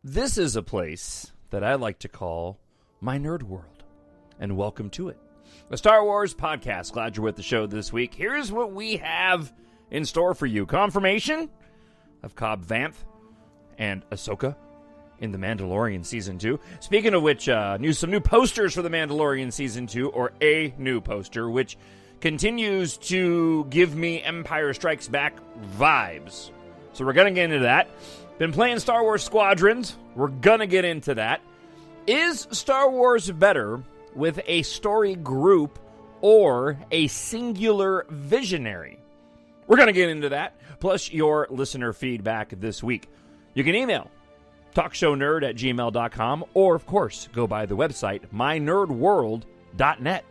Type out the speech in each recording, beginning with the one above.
This is a place that I like to call my nerd world, and welcome to it. A Star Wars podcast. Glad you're with the show this week. Here's what we have in store for you. Confirmation of Cobb Vanth and Ahsoka in The Mandalorian Season 2. Speaking of which, some new posters for The Mandalorian Season 2, or a new poster, which continues to give me Empire Strikes Back vibes. So we're going to get into that. Been playing Star Wars Squadrons. We're going to get into that. Is Star Wars better with a story group or a singular visionary? We're going to get into that, plus your listener feedback this week. You can email TalkShowNerd@gmail.com, or, of course, go by the website, mynerdworld.net.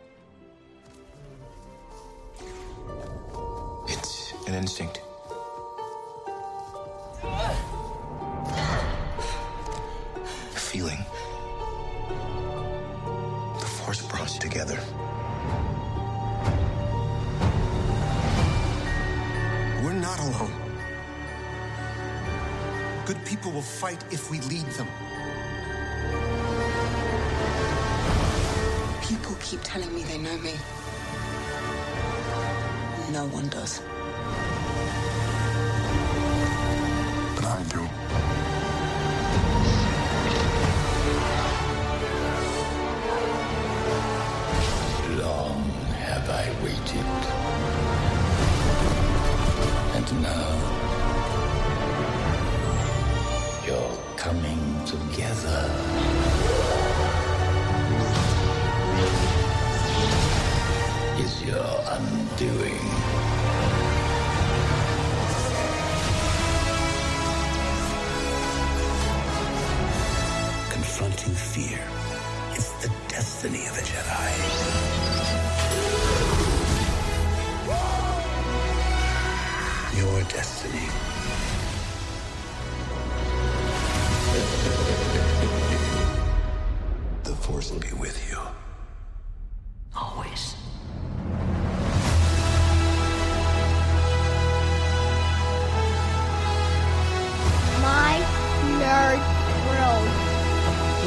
It's an instinct. A feeling. The Force brought us together. We're not alone. Good people will fight if we lead them. People keep telling me they know me. No one does. But I do. Long have I waited. And now you're coming together. Is your undoing. Confronting fear is the destiny of a Jedi. Your destiny. The Force will be with you. Always. My Nerd World.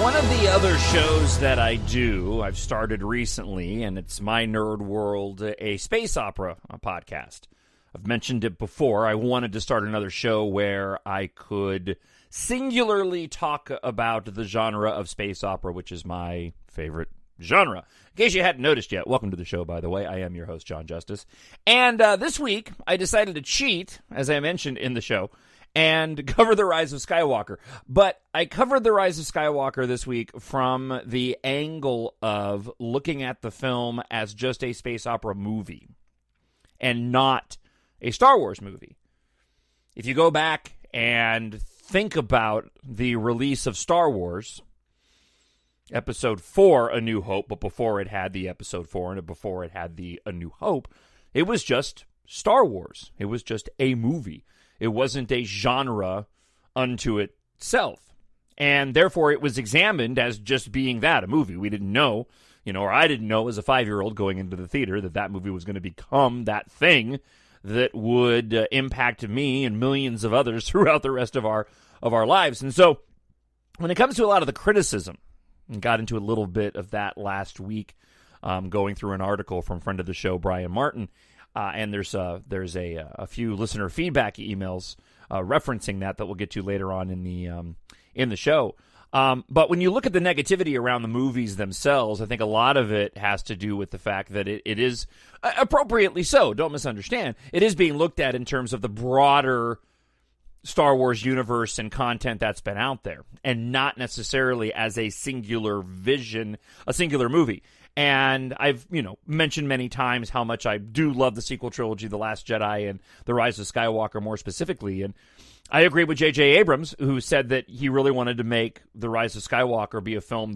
One of the other shows that I do, I've started recently, and it's My Nerd World, a space opera podcast. I've mentioned it before. I wanted to start another show where I could singularly talk about the genre of space opera, which is my favorite genre. In case you hadn't noticed yet, welcome to the show, by the way. I am your host, Jon Justice. And this week, I decided to cheat, as I mentioned in the show, and cover The Rise of Skywalker. But I covered The Rise of Skywalker this week from the angle of looking at the film as just a space opera movie and not a Star Wars movie. If you go back and think about the release of Star Wars, Episode 4, A New Hope, but before it had the Episode 4 and before it had the A New Hope, it was just Star Wars. It was just a movie. It wasn't a genre unto itself. And therefore, it was examined as just being that, a movie. We didn't know, or I didn't know as a 5-year-old going into the theater that movie was going to become that thing that would impact me and millions of others throughout the rest of our lives. And so, when it comes to a lot of the criticism, and got into a little bit of that last week, going through an article from friend of the show, Brian Martin, and there's a few listener feedback emails referencing that we'll get to later on in the show. But when you look at the negativity around the movies themselves, I think a lot of it has to do with the fact that it is, appropriately so, don't misunderstand, it is being looked at in terms of the broader Star Wars universe and content that's been out there, and not necessarily as a singular vision, a singular movie. And I've, mentioned many times how much I do love the sequel trilogy, The Last Jedi and The Rise of Skywalker more specifically. And I agree with J.J. Abrams, who said that he really wanted to make The Rise of Skywalker be a film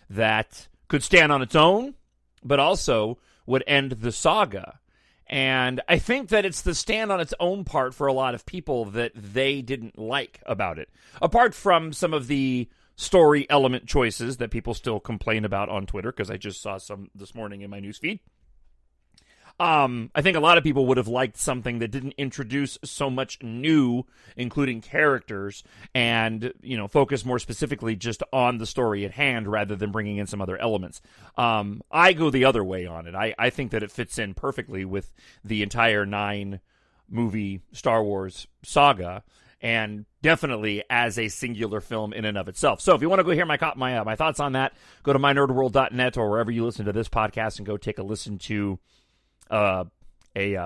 that could stand on its own, but also would end the saga. And I think that it's the stand on its own part for a lot of people that they didn't like about it. Apart from some of the story element choices that people still complain about on Twitter, because I just saw some this morning in my newsfeed. I think a lot of people would have liked something that didn't introduce so much new, including characters, and, focus more specifically just on the story at hand rather than bringing in some other elements. I go the other way on it. I think that it fits in perfectly with the entire 9-movie Star Wars saga, and definitely as a singular film in and of itself. So if you want to go hear my thoughts on that, go to mynerdworld.net or wherever you listen to this podcast and go take a listen to a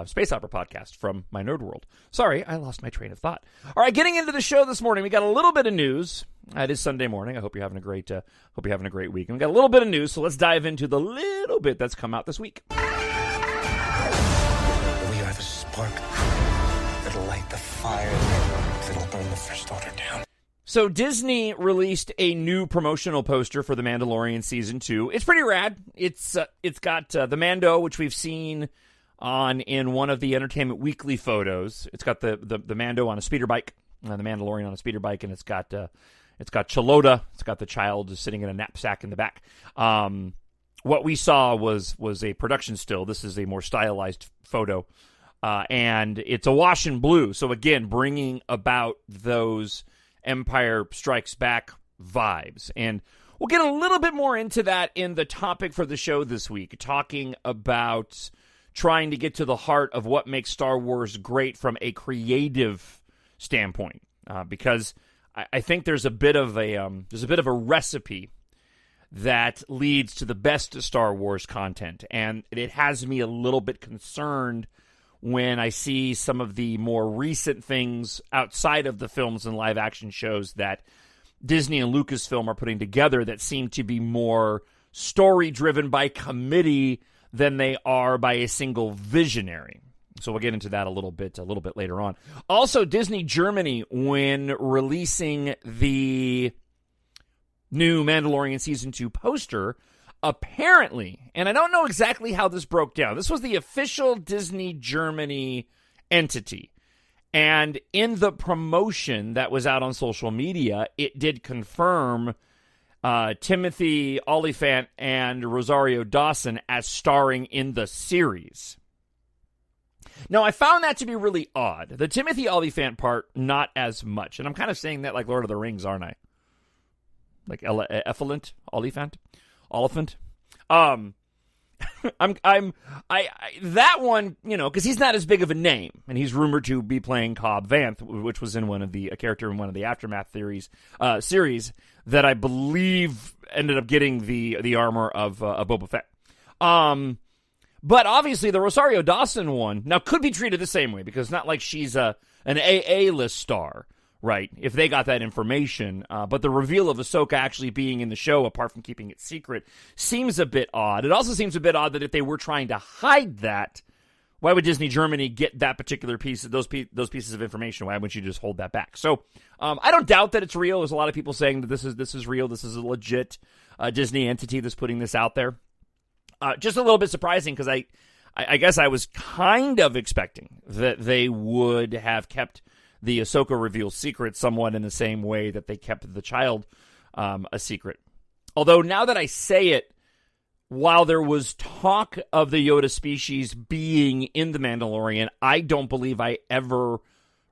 space opera podcast from My Nerd World. Sorry, I lost my train of thought. All right, getting into the show this morning, we got a little bit of news. It is Sunday morning. I hope you're having a great week. And we got a little bit of news, so let's dive into the little bit that's come out this week. We are the spark that'll light the fire that'll burn the First Order down. So Disney released a new promotional poster for The Mandalorian Season 2. It's pretty rad. It's got the Mando, which we've seen in one of the Entertainment Weekly photos. It's got the Mando on a speeder bike, the Mandalorian on a speeder bike, and it's got Chilota. It's got the child sitting in a knapsack in the back. What we saw was a production still. This is a more stylized photo, and it's a wash in blue. So again, bringing about those Empire Strikes Back vibes. And we'll get a little bit more into that in the topic for the show this week, talking about trying to get to the heart of what makes Star Wars great from a creative standpoint, because I think there's a bit of a recipe that leads to the best Star Wars content, and it has me a little bit concerned when I see some of the more recent things outside of the films and live-action shows that Disney and Lucasfilm are putting together that seem to be more story-driven by committee than they are by a single visionary. So we'll get into that a little bit later on. Also, Disney Germany, when releasing the new Mandalorian Season 2 poster, apparently, and I don't know exactly how this broke down, this was the official Disney Germany entity. And in the promotion that was out on social media, it did confirm Timothy Olyphant and Rosario Dawson as starring in the series. Now, I found that to be really odd. The Timothy Olyphant part, not as much. And I'm kind of saying that like Lord of the Rings, aren't I? Like Oliphant? That one, because he's not as big of a name, and he's rumored to be playing Cobb Vanth, which was in a character in one of the Aftermath series that I believe ended up getting the armor of Boba Fett. But obviously the Rosario Dawson one now could be treated the same way, because it's not like she's an A-list star, right, if they got that information. But the reveal of Ahsoka actually being in the show, apart from keeping it secret, seems a bit odd. It also seems a bit odd that if they were trying to hide that, why would Disney Germany get that particular piece, those pieces of information? Why wouldn't you just hold that back? So I don't doubt that it's real. There's a lot of people saying that this is real. This is a legit Disney entity that's putting this out there. Just a little bit surprising, because I guess I was kind of expecting that they would have kept the Ahsoka reveal secret somewhat in the same way that they kept the child a secret. Although now that I say it, while there was talk of the Yoda species being in The Mandalorian, I don't believe I ever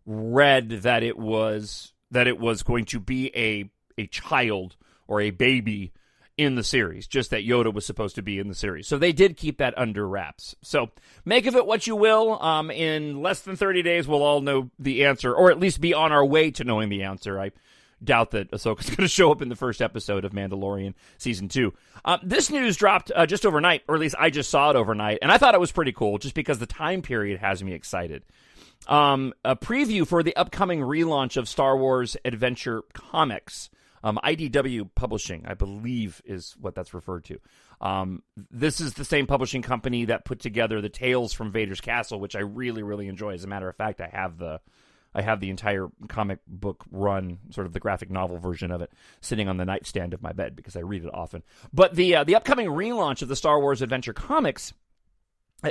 read that it was going to be a child or a baby in the series, just that Yoda was supposed to be in the series. So they did keep that under wraps. So make of it what you will. In less than 30 days, we'll all know the answer, or at least be on our way to knowing the answer. I doubt that Ahsoka's going to show up in the first episode of Mandalorian Season 2. This news dropped just overnight, or at least I just saw it overnight, and I thought it was pretty cool, just because the time period has me excited. A preview for the upcoming relaunch of Star Wars Adventure Comics. IDW Publishing, I believe, is what that's referred to. This is the same publishing company that put together the Tales from Vader's Castle, which I really, really enjoy. As a matter of fact, I have the entire comic book run, sort of the graphic novel version of it, sitting on the nightstand of my bed because I read it often. But the upcoming relaunch of the Star Wars Adventure Comics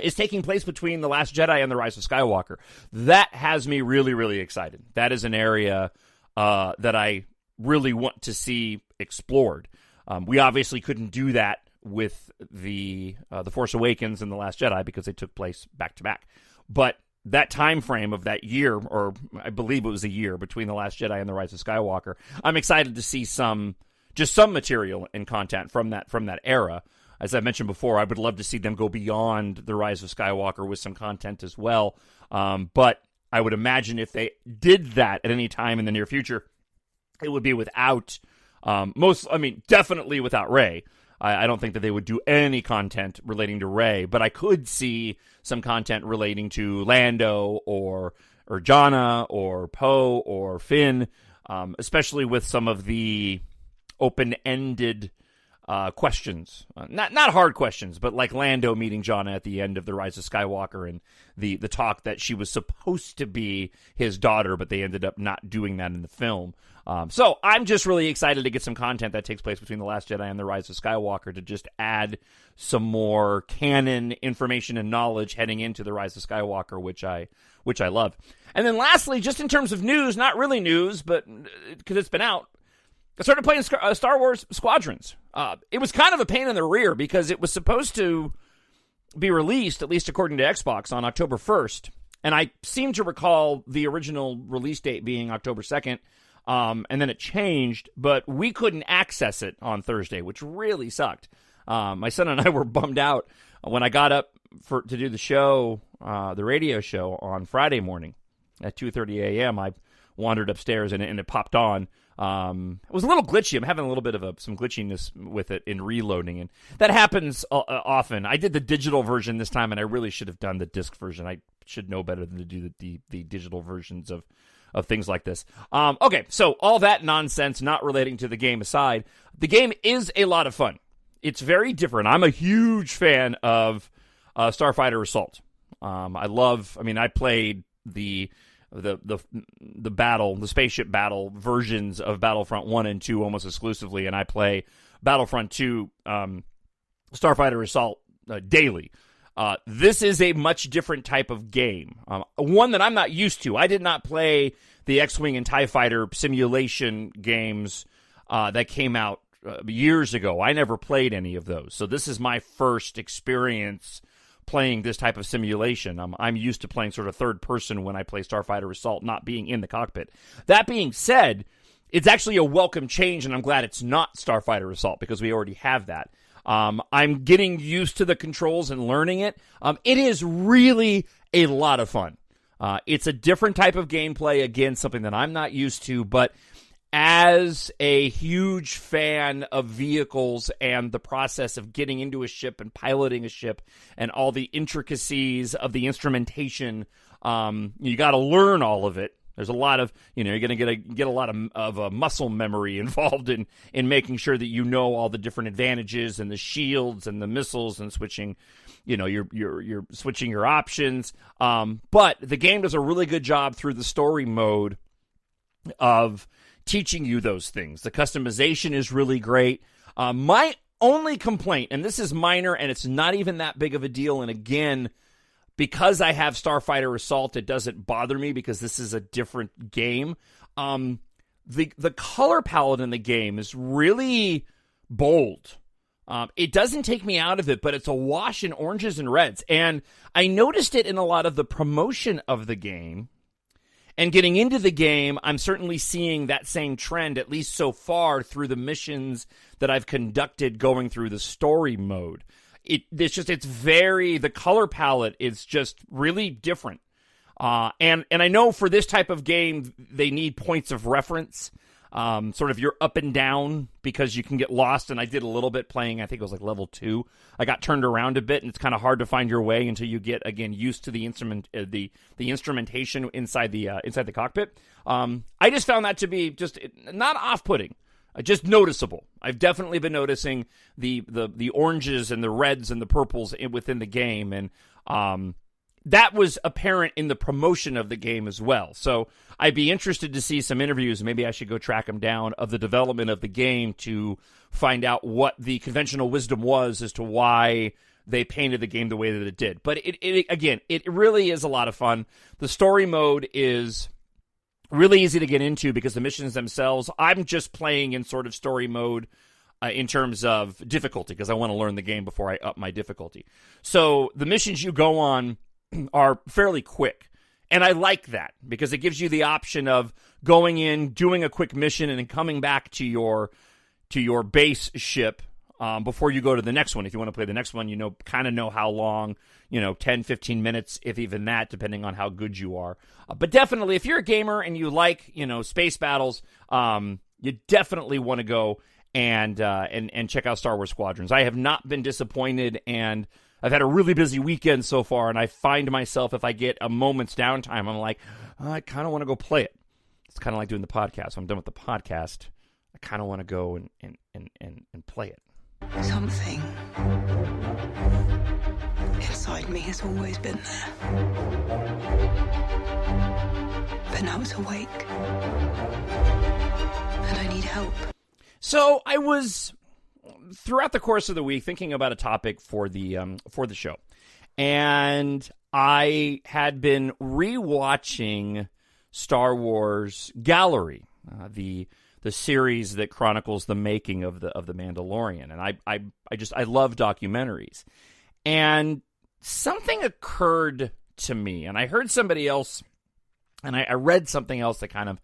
is taking place between The Last Jedi and The Rise of Skywalker. That has me really, really excited. That is an area that I really want to see explored. We obviously couldn't do that with the Force Awakens and The Last Jedi because they took place back to back. But that time frame of that year, or I believe it was a year between The Last Jedi and The Rise of Skywalker, I'm excited to see some material and content from that era. As I mentioned before, I would love to see them go beyond The Rise of Skywalker with some content as well. But I would imagine if they did that at any time in the near future, it would be without definitely without Rey. I don't think that they would do any content relating to Rey, but I could see some content relating to Lando or Janna or Poe or Finn, especially with some of the open-ended questions. Not hard questions, but like Lando meeting Janna at the end of The Rise of Skywalker and the talk that she was supposed to be his daughter, but they ended up not doing that in the film. So I'm just really excited to get some content that takes place between The Last Jedi and The Rise of Skywalker to just add some more canon information and knowledge heading into The Rise of Skywalker, which I love. And then lastly, just in terms of news, not really news, but because it's been out, I started playing Star Wars Squadrons. It was kind of a pain in the rear because it was supposed to be released, at least according to Xbox, on October 1st. And I seem to recall the original release date being October 2nd. And then it changed, but we couldn't access it on Thursday, which really sucked. My son and I were bummed out when I got up to do the show, the radio show on Friday morning at 2:30 a.m. I wandered upstairs and it popped on. It was a little glitchy. I'm having a little bit of some glitchiness with it in reloading, and that happens often. I did the digital version this time, and I really should have done the disc version. I should know better than to do the digital versions of things like this. Okay, so all that nonsense not relating to the game aside, the game is a lot of fun. It's very different. I'm a huge fan of Starfighter Assault. I played the spaceship battle versions of Battlefront 1 and 2 almost exclusively, and I play Battlefront 2 Starfighter Assault daily. This is a much different type of game, one that I'm not used to. I did not play the X-Wing and TIE Fighter simulation games that came out years ago. I never played any of those, so this is my first experience playing this type of simulation. I'm used to playing sort of third person when I play Starfighter Assault, not being in the cockpit. That being said, it's actually a welcome change, and I'm glad it's not Starfighter Assault because we already have that. I'm getting used to the controls and learning it. It is really a lot of fun. It's a different type of gameplay, again, something that I'm not used to, but as a huge fan of vehicles and the process of getting into a ship and piloting a ship and all the intricacies of the instrumentation, you got to learn all of it. There's a lot of, you're going to get a lot of muscle memory involved in making sure that you know all the different advantages and the shields and the missiles and switching, you're switching your options. But the game does a really good job through the story mode of teaching you those things. The customization is really great. My only complaint, and this is minor and it's not even that big of a deal, and again, because I have Starfighter Assault, it doesn't bother me because this is a different game. The color palette in the game is really bold. It doesn't take me out of it, but it's a wash in oranges and reds. And I noticed it in a lot of the promotion of the game. And getting into the game, I'm certainly seeing that same trend, at least so far, through the missions that I've conducted going through the story mode. The color palette is just really different. And I know for this type of game, they need points of reference. Sort of you're up and down because you can get lost. And I did a little bit playing, I think it was like level 2. I got turned around a bit, and it's kind of hard to find your way until you get, again, used to the instrumentation inside the cockpit. I just found that to be just not off-putting. Just noticeable. I've definitely been noticing the oranges and the reds and the purples within the game, and that was apparent in the promotion of the game as well. So I'd be interested to see some interviews. Maybe I should go track them down of the development of the game to find out what the conventional wisdom was as to why they painted the game the way that it did. But it really is a lot of fun. The story mode is really easy to get into because the missions themselves, I'm just playing in sort of story mode in terms of difficulty, because I want to learn the game before I up my difficulty. So the missions you go on are fairly quick. And I like that because it gives you the option of going in, doing a quick mission, and then coming back to your base ship before you go to the next one. If you want to play the next one, kind of know how long, 10, 15 minutes, if even that, depending on how good you are. But definitely, if you're a gamer and you like, space battles, you definitely want to go and check out Star Wars Squadrons. I have not been disappointed, and I've had a really busy weekend so far, and I find myself, if I get a moment's downtime, I'm like, I kind of want to go play it. It's kind of like doing the podcast. When I'm done with the podcast, I kind of want to go and play it. Something inside me has always been there. But now it's awake. And I need help. So I was, throughout the course of the week, thinking about a topic for the show. And I had been rewatching Star Wars Gallery, the series that chronicles the making of the Mandalorian, and I love documentaries. And something occurred to me, and I heard somebody else, and I read something else that kind of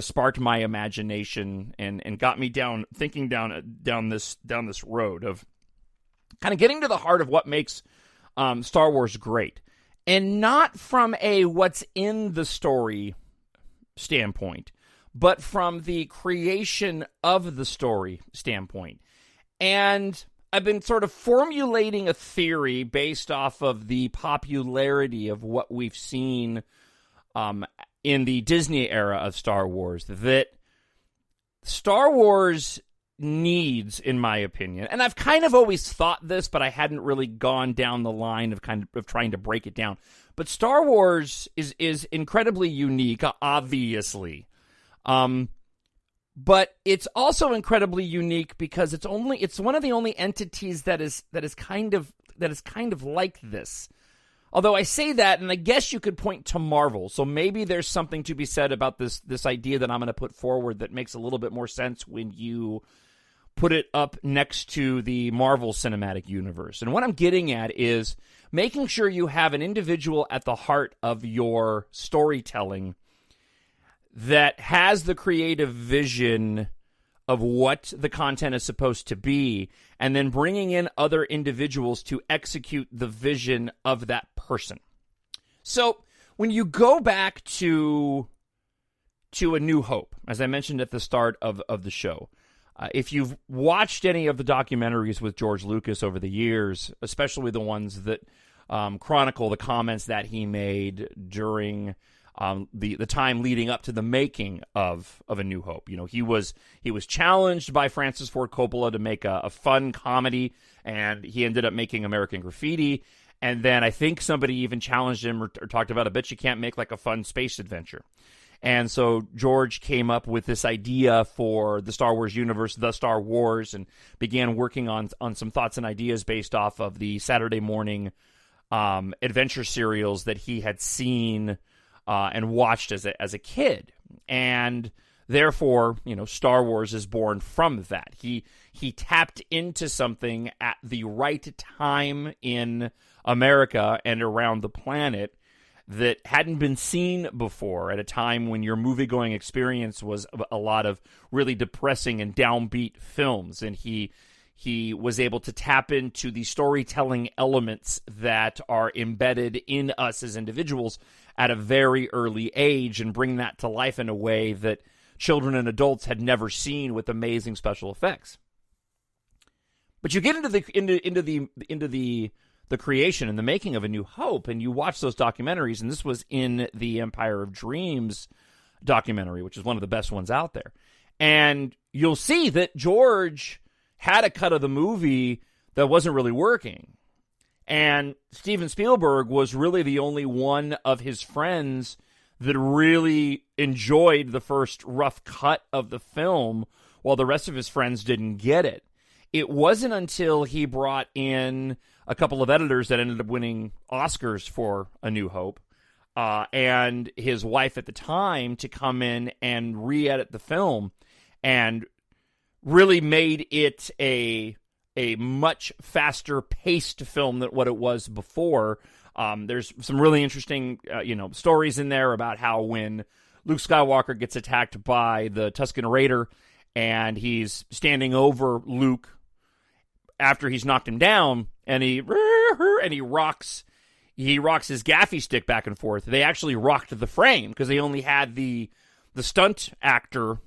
sparked my imagination and got me thinking down this road of kind of getting to the heart of what makes Star Wars great, and not from a what's in the story standpoint, but from the creation of the story standpoint. And I've been sort of formulating a theory based off of the popularity of what we've seen in the Disney era of Star Wars, that Star Wars needs, in my opinion, and I've kind of always thought this, but I hadn't really gone down the line of trying to break it down. But Star Wars is incredibly unique, obviously. But it's also incredibly unique because it's one of the only entities that is kind of like this. Although I say that, and I guess you could point to Marvel, so maybe there's something to be said about this idea that I'm going to put forward that makes a little bit more sense when you put it up next to the Marvel Cinematic Universe. And what I'm getting at is making sure you have an individual at the heart of your storytelling that has the creative vision of what the content is supposed to be, and then bringing in other individuals to execute the vision of that person. So when you go back to A New Hope, as I mentioned at the start of the show, if you've watched any of the documentaries with George Lucas over the years, especially the ones that chronicle the comments that he made during the time leading up to the making of A New Hope. He was challenged by Francis Ford Coppola to make a fun comedy, and he ended up making American Graffiti. And then I think somebody even challenged him or talked about, I bet you can't make like a fun space adventure. And so George came up with this idea for the Star Wars universe, The Star Wars, and began working on some thoughts and ideas based off of the Saturday morning adventure serials that he had seen and watched as a kid. And therefore, Star Wars is born from that. He tapped into something at the right time in America and around the planet that hadn't been seen before, at a time when your movie-going experience was a lot of really depressing and downbeat films. And he was able to tap into the storytelling elements that are embedded in us as individuals at a very early age and bring that to life in a way that children and adults had never seen, with amazing special effects. But you get into the creation and the making of A New Hope, and you watch those documentaries, and this was in the Empire of Dreams documentary, which is one of the best ones out there. And you'll see that George had a cut of the movie that wasn't really working. And Steven Spielberg was really the only one of his friends that really enjoyed the first rough cut of the film, while the rest of his friends didn't get it. It wasn't until he brought in a couple of editors that ended up winning Oscars for A New Hope, and his wife at the time, to come in and re-edit the film and really made it a much faster paced film than what it was before. There's some really interesting, stories in there about how when Luke Skywalker gets attacked by the Tusken Raider and he's standing over Luke after he's knocked him down, and he rocks his gaffy stick back and forth. They actually rocked the frame because they only had the stunt actor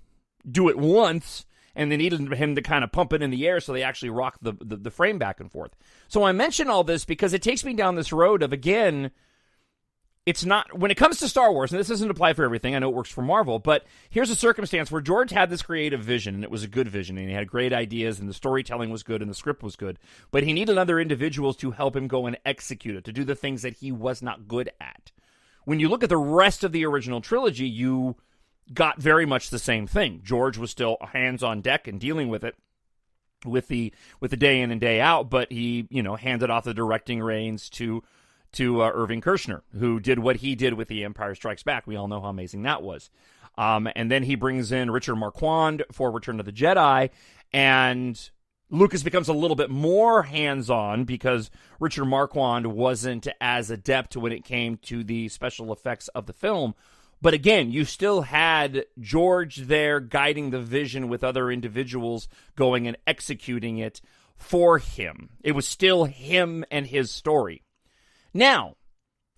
do it once, and they needed him to kind of pump it in the air, so they actually rocked the frame back and forth. So I mention all this because it takes me down this road of, again, it's not, when it comes to Star Wars, and this doesn't apply for everything, I know it works for Marvel, but here's a circumstance where George had this creative vision, and it was a good vision, and he had great ideas, and the storytelling was good, and the script was good, but he needed other individuals to help him go and execute it, to do the things that he was not good at. When you look at the rest of the original trilogy, you got very much the same thing. George was still hands on deck and dealing with it, with the day in and day out, but he, handed off the directing reins to Irving Kershner, who did what he did with The Empire Strikes Back. We all know how amazing that was. And then he brings in Richard Marquand for Return of the Jedi, and Lucas becomes a little bit more hands-on because Richard Marquand wasn't as adept when it came to the special effects of the film. But again, you still had George there guiding the vision with other individuals going and executing it for him. It was still him and his story. Now,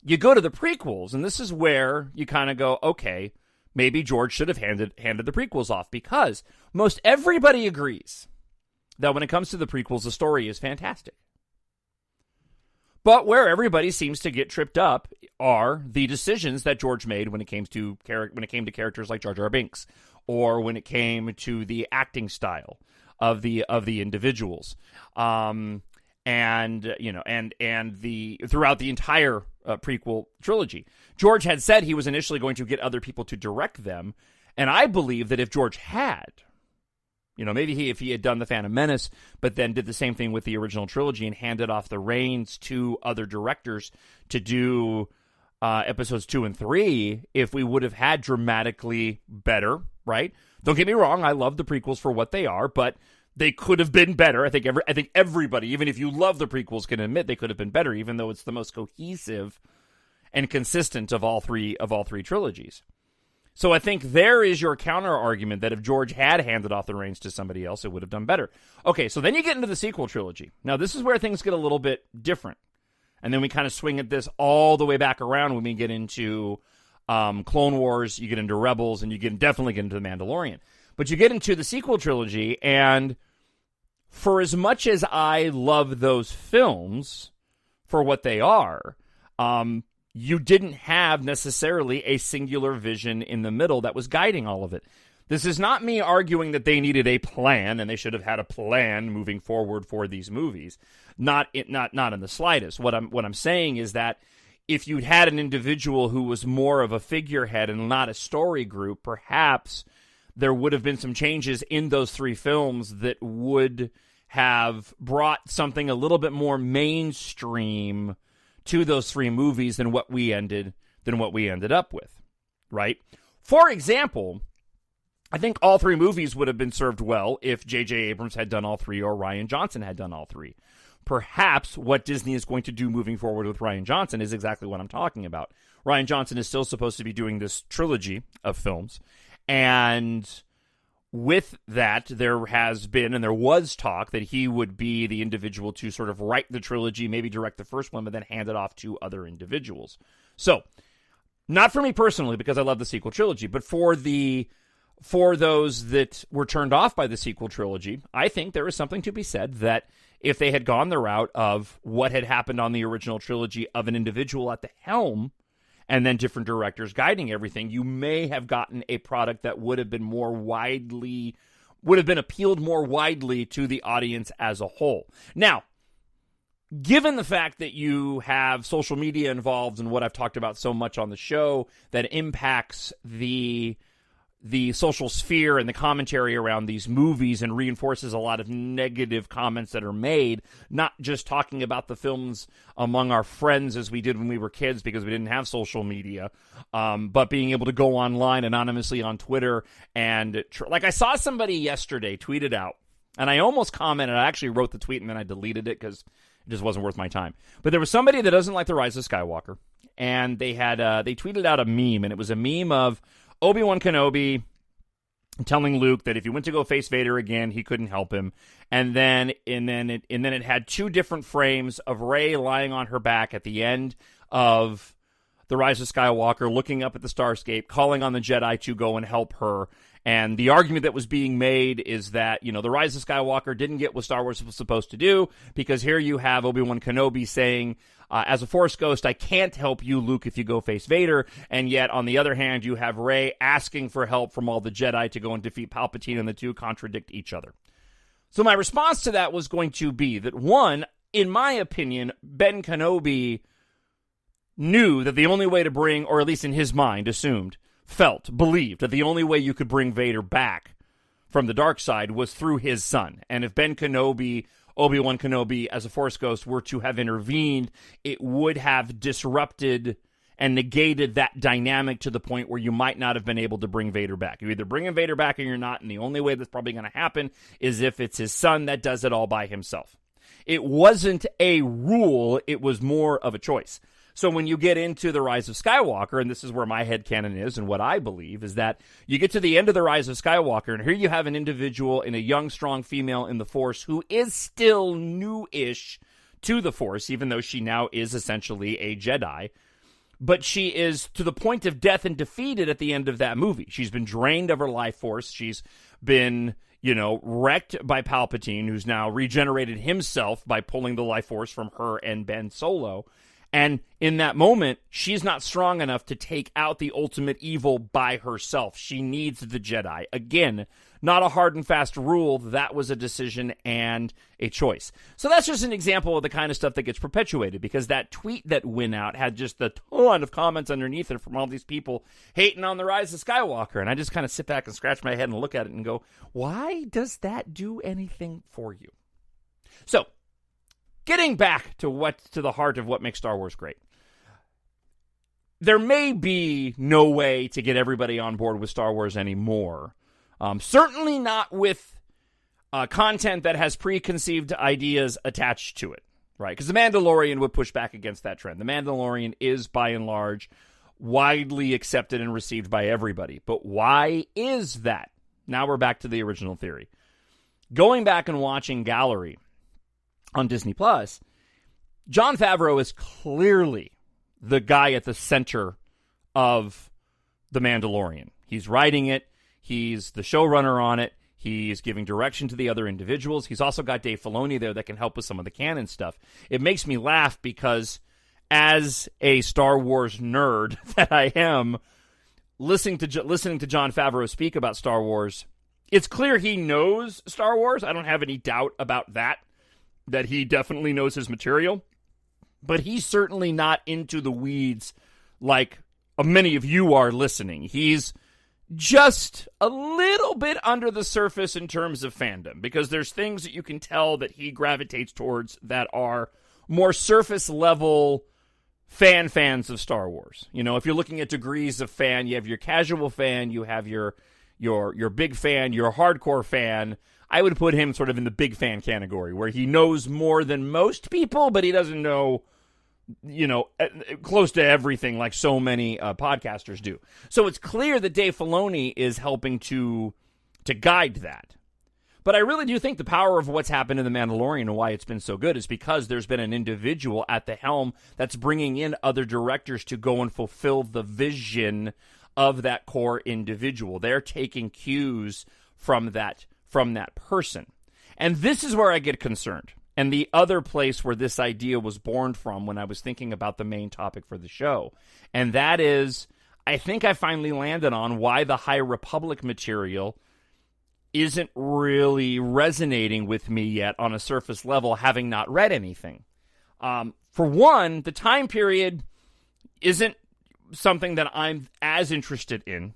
you go to the prequels, and this is where you kind of go, okay, maybe George should have handed the prequels off, because most everybody agrees that when it comes to the prequels, the story is fantastic. But where everybody seems to get tripped up are the decisions that George made when it came to characters like Jar Jar Binks, or when it came to the acting style of the individuals. And throughout the entire prequel trilogy, George had said he was initially going to get other people to direct them, and I believe that if George had, maybe if he had done The Phantom Menace, but then did the same thing with the original trilogy and handed off the reins to other directors to do episodes 2 and 3, if we would have had dramatically better, right? Don't get me wrong, I love the prequels for what they are, but they could have been better. I think everybody, even if you love the prequels, can admit they could have been better, even though it's the most cohesive and consistent of all three trilogies. So I think there is your counter argument that if George had handed off the reins to somebody else, it would have done better. Okay, so then you get into the sequel trilogy. Now, this is where things get a little bit different. And then we kind of swing at this all the way back around when we get into Clone Wars, you get into Rebels, and you definitely get into The Mandalorian. But you get into the sequel trilogy, and for as much as I love those films for what they are, you didn't have necessarily a singular vision in the middle that was guiding all of it. This is not me arguing that they needed a plan and they should have had a plan moving forward for these movies. Not in the slightest. What I'm saying is that if you'd had an individual who was more of a figurehead and not a story group, perhaps there would have been some changes in those three films that would have brought something a little bit more mainstream to those three movies than what we ended up with, right? For example, I think all three movies would have been served well if J.J. Abrams had done all three or Rian Johnson had done all three. Perhaps what Disney is going to do moving forward with Rian Johnson is exactly what I'm talking about. Rian Johnson is still supposed to be doing this trilogy of films, and with that, there has been and there was talk that he would be the individual to sort of write the trilogy, maybe direct the first one, but then hand it off to other individuals. So, not for me personally, because I love the sequel trilogy, but for those that were turned off by the sequel trilogy, I think there is something to be said that if they had gone the route of what had happened on the original trilogy of an individual at the helm, and then different directors guiding everything, you may have gotten a product that would have been appealed more widely to the audience as a whole. Now, given the fact that you have social media involved and what I've talked about so much on the show that impacts the the social sphere and the commentary around these movies and reinforces a lot of negative comments that are made, not just talking about the films among our friends as we did when we were kids because we didn't have social media, but being able to go online anonymously on Twitter. And like I saw somebody yesterday tweet it out, and I almost commented. I actually wrote the tweet and then I deleted it because it just wasn't worth my time. But there was somebody that doesn't like The Rise of Skywalker, and they tweeted out a meme, and it was a meme of Obi-Wan Kenobi telling Luke that if he went to go face Vader again, he couldn't help him. And then it had two different frames of Rey lying on her back at the end of The Rise of Skywalker, looking up at the Starscape, calling on the Jedi to go and help her. And the argument that was being made is that, The Rise of Skywalker didn't get what Star Wars was supposed to do, because here you have Obi-Wan Kenobi saying, as a Force ghost, I can't help you, Luke, if you go face Vader. And yet, on the other hand, you have Rey asking for help from all the Jedi to go and defeat Palpatine, and the two contradict each other. So my response to that was going to be that, one, in my opinion, Ben Kenobi knew that the only way to bring, or at least in his mind, believed that the only way you could bring Vader back from the dark side was through his son. And if Ben Kenobi, Obi-Wan Kenobi, as a Force ghost, were to have intervened, it would have disrupted and negated that dynamic to the point where you might not have been able to bring Vader back. You're either bringing Vader back or you're not, and the only way that's probably going to happen is if it's his son that does it all by himself. It wasn't a rule, it was more of a choice. So when you get into The Rise of Skywalker, and this is where my headcanon is and what I believe, is that you get to the end of The Rise of Skywalker, and here you have an individual and a young, strong female in the Force who is still new-ish to the Force, even though she now is essentially a Jedi. But she is to the point of death and defeated at the end of that movie. She's been drained of her life force. She's been, wrecked by Palpatine, who's now regenerated himself by pulling the life force from her and Ben Solo. And in that moment, she's not strong enough to take out the ultimate evil by herself. She needs the Jedi. Again, not a hard and fast rule. That was a decision and a choice. So that's just an example of the kind of stuff that gets perpetuated, because that tweet that went out had just a ton of comments underneath it from all these people hating on The Rise of Skywalker. And I just kind of sit back and scratch my head and look at it and go, why does that do anything for you? So, getting back to the heart of what makes Star Wars great. There may be no way to get everybody on board with Star Wars anymore. Certainly not with content that has preconceived ideas attached to it, right? Because The Mandalorian would push back against that trend. The Mandalorian is, by and large, widely accepted and received by everybody. But why is that? Now we're back to the original theory. Going back and watching Gallery on Disney Plus, Jon Favreau is clearly the guy at the center of The Mandalorian. He's writing it. He's the showrunner on it. He's giving direction to the other individuals. He's also got Dave Filoni there that can help with some of the canon stuff. It makes me laugh because, as a Star Wars nerd that I am, listening to Jon Favreau speak about Star Wars, it's clear he knows Star Wars. I don't have any doubt about that he definitely knows his material. But he's certainly not into the weeds like many of you are listening. He's just a little bit under the surface in terms of fandom, because there's things that you can tell that he gravitates towards that are more surface level fans of Star Wars. If you're looking at degrees of fan, you have your casual fan, you have your big fan, your hardcore fan. I would put him sort of in the big fan category, where he knows more than most people, but he doesn't know, close to everything like so many podcasters do. So it's clear that Dave Filoni is helping to guide that. But I really do think the power of what's happened in The Mandalorian and why it's been so good is because there's been an individual at the helm that's bringing in other directors to go and fulfill the vision of that core individual. They're taking cues from that person. And this is where I get concerned. And the other place where this idea was born from when I was thinking about the main topic for the show. And that is, I think I finally landed on why the High Republic material isn't really resonating with me yet on a surface level, having not read anything. For one, the time period isn't something that I'm as interested in.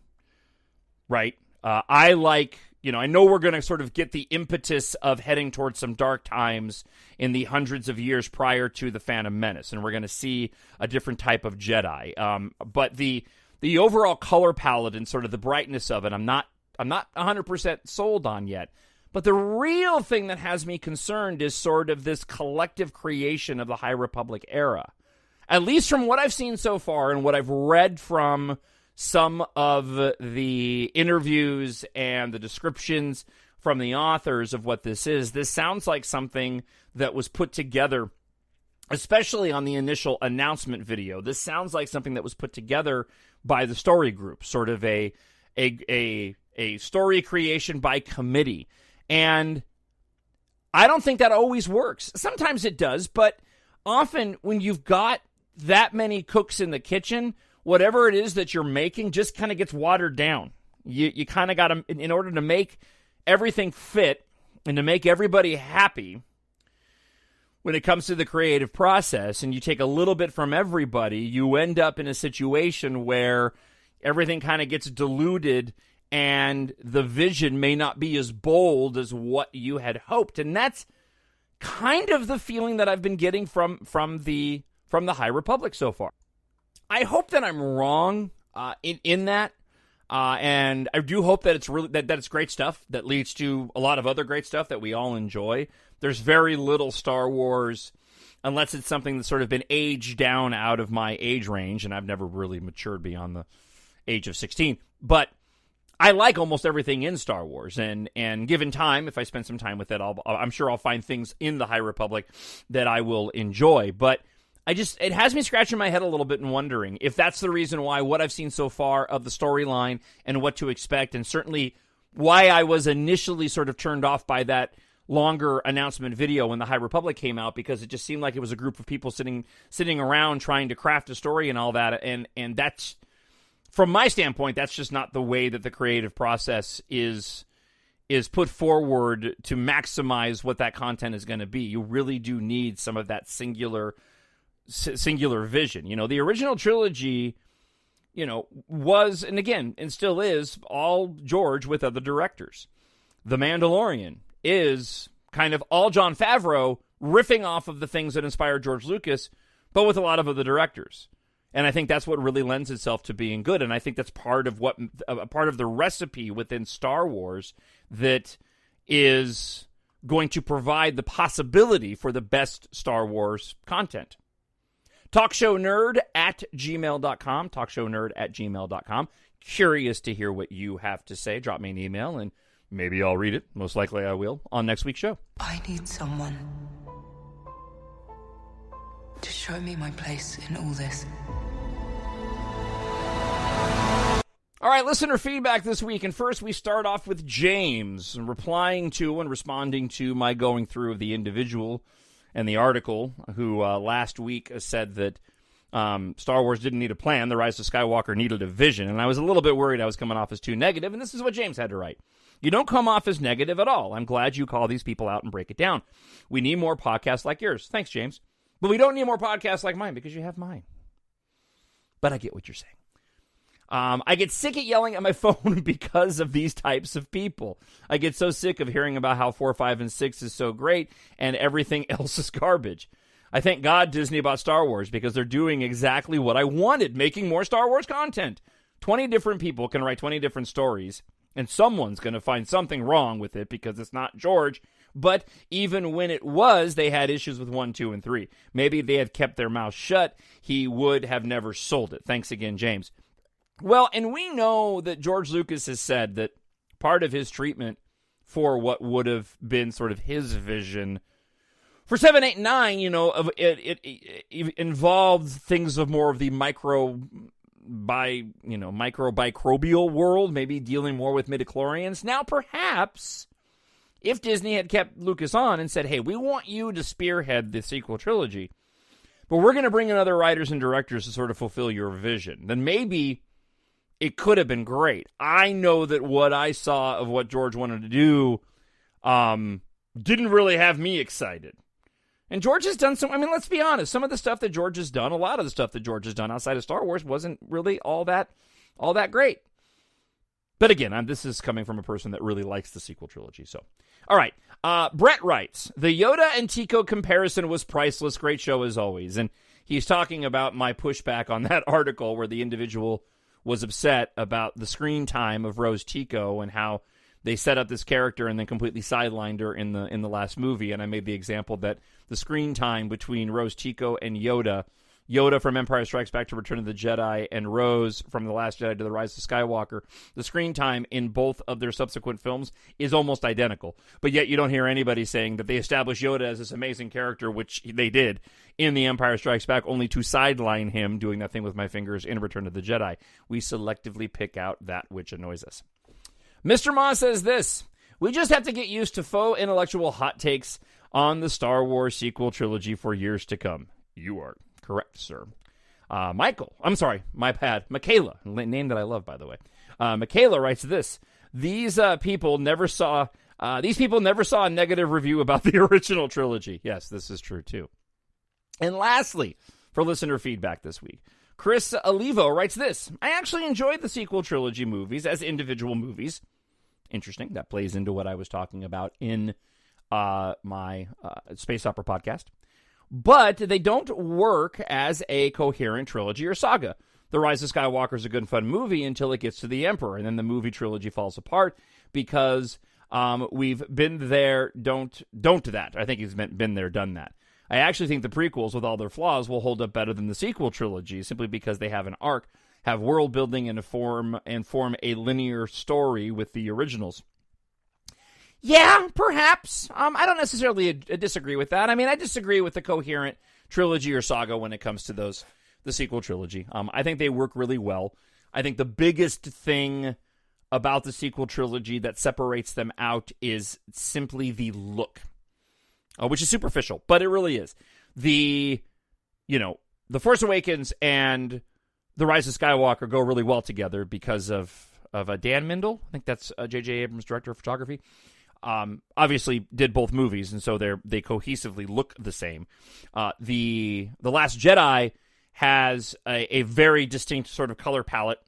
right? I like, I know we're going to sort of get the impetus of heading towards some dark times in the hundreds of years prior to the Phantom Menace, and we're going to see a different type of Jedi. But the overall color palette and sort of the brightness of it, I'm not 100% sold on yet. But the real thing that has me concerned is sort of this collective creation of the High Republic era. At least from what I've seen so far and what I've read from some of the interviews and the descriptions from the authors of what this sounds like something that was put together, especially on the initial announcement video. This sounds like something that was put together by the story group, sort of a story creation by committee. And I don't think that always works. Sometimes it does, but often when you've got that many cooks in the kitchen, whatever it is that you're making just kind of gets watered down. You kind of got to, in order to make everything fit and to make everybody happy when it comes to the creative process, and you take a little bit from everybody, you end up in a situation where everything kind of gets diluted and the vision may not be as bold as what you had hoped. And that's kind of the feeling that I've been getting from the High Republic so far. I hope that I'm wrong in that, and I do hope that it's really that it's great stuff that leads to a lot of other great stuff that we all enjoy. There's very little Star Wars, unless it's something that's sort of been aged down out of my age range, and I've never really matured beyond the age of 16. But I like almost everything in Star Wars, and given time, if I spend some time with it, I'm sure I'll find things in the High Republic that I will enjoy. But it has me scratching my head a little bit and wondering if that's the reason why what I've seen so far of the storyline and what to expect, and certainly why I was initially sort of turned off by that longer announcement video when the High Republic came out, because it just seemed like it was a group of people sitting around trying to craft a story and all that, and that's, from my standpoint, that's just not the way that the creative process is put forward to maximize what that content is going to be. You really do need some of that singular vision. The original trilogy, was, and again, and still is, all George with other directors. The Mandalorian is kind of all Jon Favreau riffing off of the things that inspired George Lucas, but with a lot of other directors. And I think that's what really lends itself to being good. And I think that's part of the recipe within Star Wars that is going to provide the possibility for the best Star Wars content. TalkShowNerd@gmail.com. TalkShowNerd@gmail.com. Curious to hear what you have to say. Drop me an email and maybe I'll read it. Most likely I will on next week's show. I need someone to show me my place in all this. All right, listener feedback this week. And first we start off with James replying to and responding to my going through of the individual and the article, who last week said that Star Wars didn't need a plan. The Rise of Skywalker needed a vision. And I was a little bit worried I was coming off as too negative. And this is what James had to write. You don't come off as negative at all. I'm glad you call these people out and break it down. We need more podcasts like yours. Thanks, James. But we don't need more podcasts like mine because you have mine. But I get what you're saying. I get sick at yelling at my phone because of these types of people. I get so sick of hearing about how 4, 5, and 6 is so great and everything else is garbage. I thank God Disney bought Star Wars because they're doing exactly what I wanted, making more Star Wars content. 20 different people can write 20 different stories, and someone's going to find something wrong with it because it's not George. But even when it was, they had issues with 1, 2, and 3. Maybe if they had kept their mouth shut, he would have never sold it. Thanks again, James. Well, and we know that George Lucas has said that part of his treatment for what would have been sort of his vision for 7, 8, 9, it involved things of more of the microbial world, maybe dealing more with midichlorians. Now, perhaps if Disney had kept Lucas on and said, hey, we want you to spearhead the sequel trilogy, but we're going to bring in other writers and directors to sort of fulfill your vision, then maybe it could have been great. I know that what I saw of what George wanted to do didn't really have me excited. And George has done let's be honest, some of the stuff that George has done, a lot of the stuff that George has done outside of Star Wars wasn't really all that great. But again, this is coming from a person that really likes the sequel trilogy. So, all right. Brett writes, the Yoda and Tico comparison was priceless. Great show as always. And he's talking about my pushback on that article where the individual was upset about the screen time of Rose Tico and how they set up this character and then completely sidelined her in the last movie. And I made the example that the screen time between Rose Tico and Yoda from Empire Strikes Back to Return of the Jedi, and Rose from The Last Jedi to The Rise of Skywalker, the screen time in both of their subsequent films is almost identical. But yet you don't hear anybody saying that they established Yoda as this amazing character, which they did in The Empire Strikes Back, only to sideline him doing that thing with my fingers in Return of the Jedi. We selectively pick out that which annoys us. Mr. Ma says this, we just have to get used to faux intellectual hot takes on the Star Wars sequel trilogy for years to come. You are correct, sir. Michael, I'm sorry, my bad. Michaela, name that I love, by the way. Michaela writes this: these people never saw a negative review about the original trilogy. Yes, this is true too. And lastly, for listener feedback this week, Chris Olivo writes this: I actually enjoyed the sequel trilogy movies as individual movies. Interesting. That plays into what I was talking about in my Space Opera podcast. But they don't work as a coherent trilogy or saga. The Rise of Skywalker is a good fun movie until it gets to the Emperor, and then the movie trilogy falls apart because we've been there, don't that. I think he's been there, done that. I actually think the prequels, with all their flaws, will hold up better than the sequel trilogy, simply because they have an arc, have world building, and form a linear story with the originals. Yeah, perhaps. I don't necessarily disagree with that. I mean, I disagree with the coherent trilogy or saga when it comes to the sequel trilogy. I think they work really well. I think the biggest thing about the sequel trilogy that separates them out is simply the look, which is superficial, but it really is. The Force Awakens and The Rise of Skywalker go really well together because of Dan Mindel. I think that's J.J. Abrams' director of photography. Obviously did both movies, and so they cohesively look the same. The Last Jedi has a very distinct sort of color palette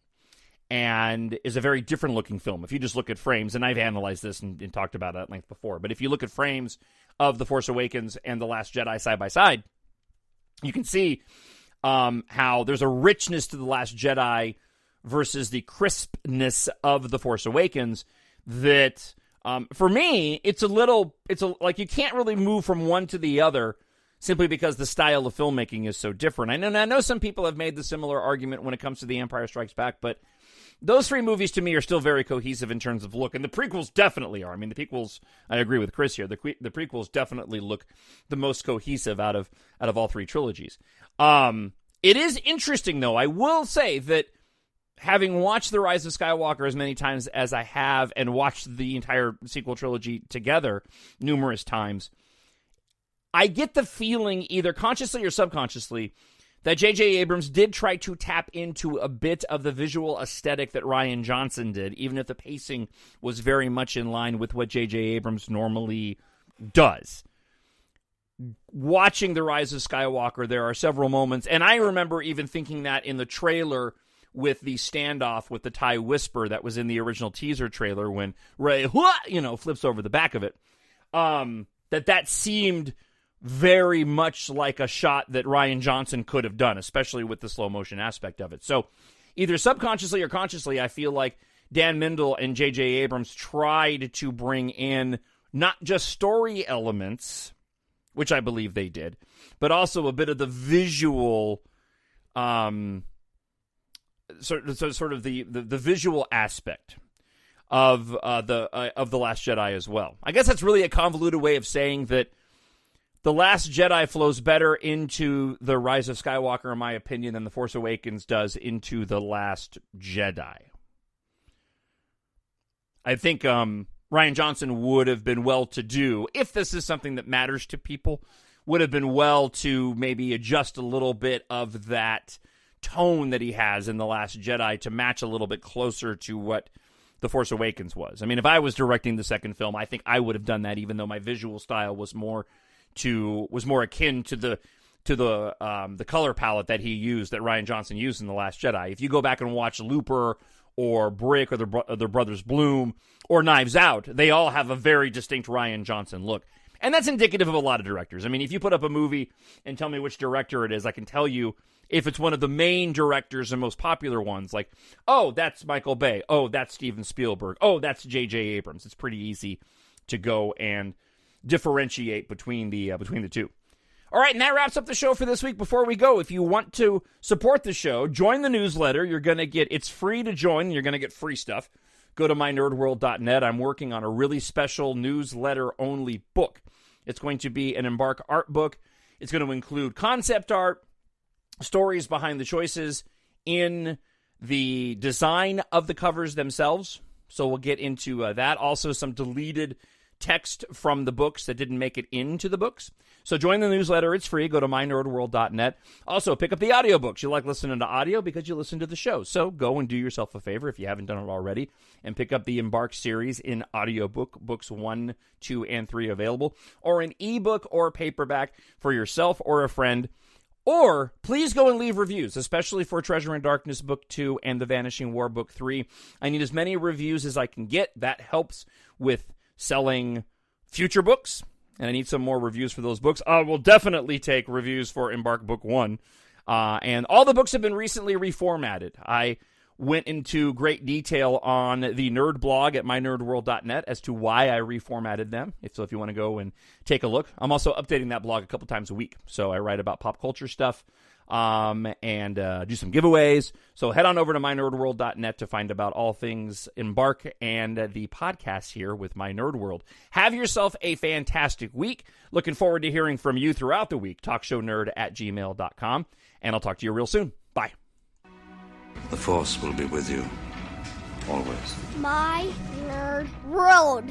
and is a very different looking film. If you just look at frames, and I've analyzed this and talked about it at length before, but if you look at frames of The Force Awakens and The Last Jedi side by side, you can see how there's a richness to The Last Jedi versus the crispness of The Force Awakens that... for me, it's like you can't really move from one to the other simply because the style of filmmaking is so different. I know some people have made the similar argument when it comes to The Empire Strikes Back, but those three movies to me are still very cohesive in terms of look, and the prequels definitely are. I mean, the prequels, I agree with Chris here, the prequels definitely look the most cohesive out of all three trilogies. It is interesting, though. I will say that having watched The Rise of Skywalker as many times as I have and watched the entire sequel trilogy together numerous times, I get the feeling, either consciously or subconsciously, that J.J. Abrams did try to tap into a bit of the visual aesthetic that Rian Johnson did, even if the pacing was very much in line with what J.J. Abrams normally does. Watching The Rise of Skywalker, there are several moments, and I remember even thinking that in the trailer with the standoff with the TIE Whisper that was in the original teaser trailer when Rey, flips over the back of it, that seemed very much like a shot that Rian Johnson could have done, especially with the slow motion aspect of it. So either subconsciously or consciously, I feel like Dan Mindel and J.J. Abrams tried to bring in not just story elements, which I believe they did, but also a bit of the visual sort of the visual aspect of the Last Jedi as well. I guess that's really a convoluted way of saying that The Last Jedi flows better into The Rise of Skywalker, in my opinion, than The Force Awakens does into The Last Jedi. I think Rian Johnson would have been well to do, if this is something that matters to people, would have been well to maybe adjust a little bit of that tone that he has in The Last Jedi to match a little bit closer to what The Force Awakens was. I mean, if I was directing the second film, I think I would have done that, even though my visual style was more akin to the color palette that he used, that Rian Johnson used in The Last Jedi. If you go back and watch Looper or Brick, or their brothers Bloom, or Knives Out. They all have a very distinct Rian Johnson look. And that's indicative of a lot of directors. I mean, if you put up a movie and tell me which director it is, I can tell you if it's one of the main directors and most popular ones. Like, oh, that's Michael Bay. Oh, that's Steven Spielberg. Oh, that's J.J. Abrams. It's pretty easy to go and differentiate between the two. All right, and that wraps up the show for this week. Before we go, if you want to support the show, join the newsletter. It's free to join. You're going to get free stuff. Go to mynerdworld.net. I'm working on a really special newsletter-only book. It's going to be an EMBARK art book. It's going to include concept art, stories behind the choices in the design of the covers themselves. So we'll get into that. Also, some deleted text from the books that didn't make it into the books. So join the newsletter. It's free. Go to mynerdworld.net. Also, pick up the audiobooks. You like listening to audio because you listen to the show. So go and do yourself a favor if you haven't done it already and pick up the EMBARK series in audiobook, books 1, 2, and 3 available, or an ebook or paperback for yourself or a friend. Or please go and leave reviews, especially for Treasure in Darkness Book 2 and The Vanishing War Book 3. I need as many reviews as I can get. That helps with selling future books, and I need some more reviews for those books. I will definitely take reviews for EMBARK Book 1. And all the books have been recently reformatted. I went into great detail on the nerd blog at mynerdworld.net as to why I reformatted them. If you want to go and take a look. I'm also updating that blog a couple times a week. So I write about pop culture stuff and do some giveaways. So head on over to mynerdworld.net to find about all things EMBARK and the podcast here with My Nerd World. Have yourself a fantastic week. Looking forward to hearing from you throughout the week. TalkShowNerd@gmail.com. And I'll talk to you real soon. Bye. The Force will be with you, always. My Nerd World.